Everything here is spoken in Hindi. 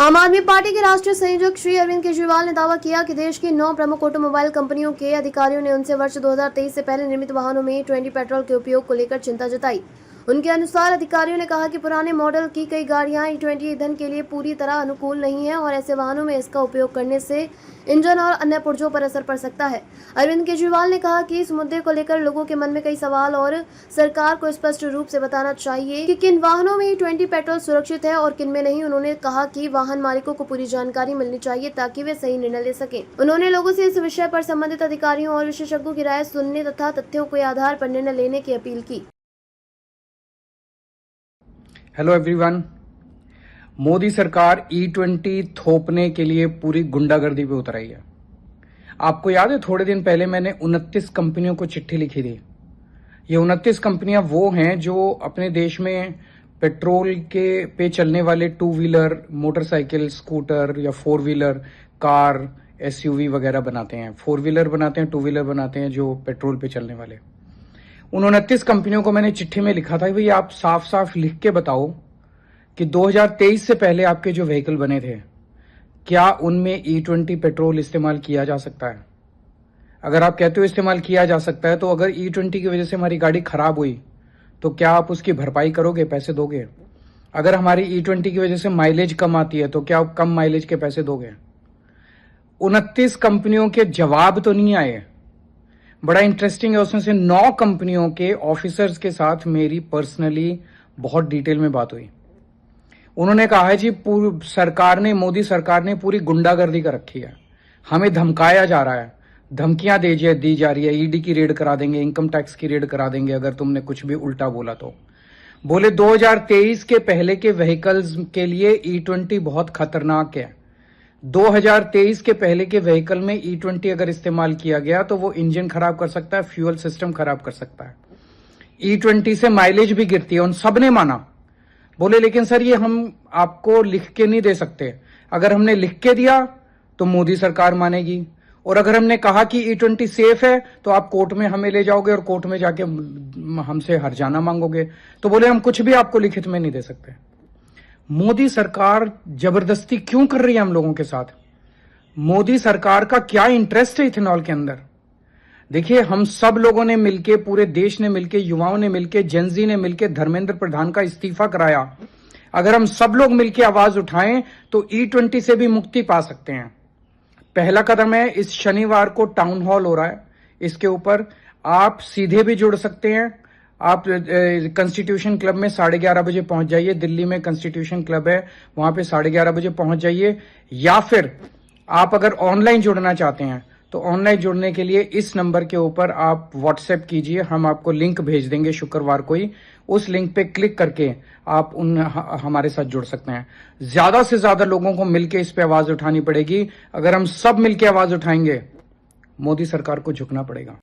आम आदमी पार्टी के राष्ट्रीय संयोजक श्री अरविंद केजरीवाल ने दावा किया कि देश की 9 प्रमुख ऑटोमोबाइल कंपनियों के अधिकारियों ने उनसे वर्ष 2023 से पहले निर्मित वाहनों में E20 पेट्रोल के उपयोग को लेकर चिंता जताई। उनके अनुसार अधिकारियों ने कहा कि पुराने मॉडल की कई गाड़ियां E20 ईंधन के लिए पूरी तरह अनुकूल नहीं है और ऐसे वाहनों में इसका उपयोग करने से इंजन और अन्य पुर्जों पर असर पड़ सकता है। अरविंद केजरीवाल ने कहा कि इस मुद्दे को लेकर लोगों के मन में कई सवाल और सरकार को स्पष्ट रूप से बताना चाहिए कि किन वाहनों में E20 पेट्रोल सुरक्षित है और किन में नहीं। उन्होंने कहा कि वाहन मालिकों को पूरी जानकारी मिलनी चाहिए ताकि वे सही निर्णय ले सकें। उन्होंने लोगों से इस विषय पर संबंधित अधिकारियों और विशेषज्ञों की राय सुनने तथा तथ्यों के आधार पर निर्णय लेने की अपील की। हेलो एवरीवन, मोदी सरकार E20 थोपने के लिए पूरी गुंडागर्दी पे उतर आई है। आपको याद है थोड़े दिन पहले मैंने 29 कंपनियों को चिट्ठी लिखी थी। ये 29 कंपनियां वो हैं जो अपने देश में पेट्रोल के पे चलने वाले 2 व्हीलर, मोटरसाइकिल, स्कूटर या 4 व्हीलर, कार, SUV वगैरह बनाते हैं। 4 व्हीलर बनाते हैं, 2 व्हीलर बनाते हैं जो पेट्रोल पे चलने वाले। उन 29 कंपनियों को मैंने चिट्ठी में लिखा था कि भाई आप साफ साफ लिख के बताओ कि 2023 से पहले आपके जो व्हीकल बने थे क्या उनमें E20 पेट्रोल इस्तेमाल किया जा सकता है। अगर आप कहते हो इस्तेमाल किया जा सकता है तो अगर E20 की वजह से हमारी गाड़ी खराब हुई तो क्या आप उसकी भरपाई करोगे, पैसे दोगे? अगर हमारी E20 की वजह से माइलेज कम आती है तो क्या आप कम माइलेज के पैसे दोगे? 29 कंपनियों के जवाब तो नहीं आए। बड़ा इंटरेस्टिंग है, उसमें से 9 कंपनियों के ऑफिसर्स के साथ मेरी पर्सनली बहुत डिटेल में बात हुई। उन्होंने कहा है जी मोदी सरकार ने पूरी गुंडागर्दी कर रखी है, हमें धमकाया जा रहा है, धमकियां दी जा रही है, ईडी की रेड करा देंगे, इनकम टैक्स की रेड करा देंगे अगर तुमने कुछ भी उल्टा बोला तो। बोले 2023 के पहले के व्हीकल्स के लिए E20 बहुत खतरनाक है। 2023 के पहले के व्हीकल में E20 अगर इस्तेमाल किया गया तो वो इंजन खराब कर सकता है, फ्यूल सिस्टम खराब कर सकता है। E20 से माइलेज भी गिरती है, उन सब ने माना। बोले लेकिन सर ये हम आपको लिख के नहीं दे सकते। अगर हमने लिख के दिया तो मोदी सरकार मानेगी, और अगर हमने कहा कि E20 सेफ है तो आप कोर्ट में हमें ले जाओगे और कोर्ट में जाके हमसे हर्जाना मांगोगे। तो बोले हम कुछ भी आपको लिखित में नहीं दे सकते। मोदी सरकार जबरदस्ती क्यों कर रही है हम लोगों के साथ? मोदी सरकार का क्या इंटरेस्ट है इथेनॉल के अंदर? देखिए, हम सब लोगों ने मिलके, पूरे देश ने मिलके, युवाओं ने मिलके, जेनजी ने मिलके धर्मेंद्र प्रधान का इस्तीफा कराया। अगर हम सब लोग मिलके आवाज उठाएं तो E20 से भी मुक्ति पा सकते हैं। पहला कदम है, इस शनिवार को टाउन हॉल हो रहा है, इसके ऊपर आप सीधे भी जुड़ सकते हैं। आप कॉन्स्टिट्यूशन क्लब में 11:30 बजे पहुंच जाइए। दिल्ली में कॉन्स्टिट्यूशन क्लब है, वहां पे 11:30 बजे पहुंच जाइए। या फिर आप अगर ऑनलाइन जुड़ना चाहते हैं तो ऑनलाइन जुड़ने के लिए इस नंबर के ऊपर आप व्हाट्सएप कीजिए, हम आपको लिंक भेज देंगे शुक्रवार को ही। उस लिंक पे क्लिक करके आप हमारे साथ जुड़ सकते हैं। ज्यादा से ज्यादा लोगों को मिलकर इस पे आवाज उठानी पड़ेगी। अगर हम सब मिलकर आवाज उठाएंगे, मोदी सरकार को झुकना पड़ेगा।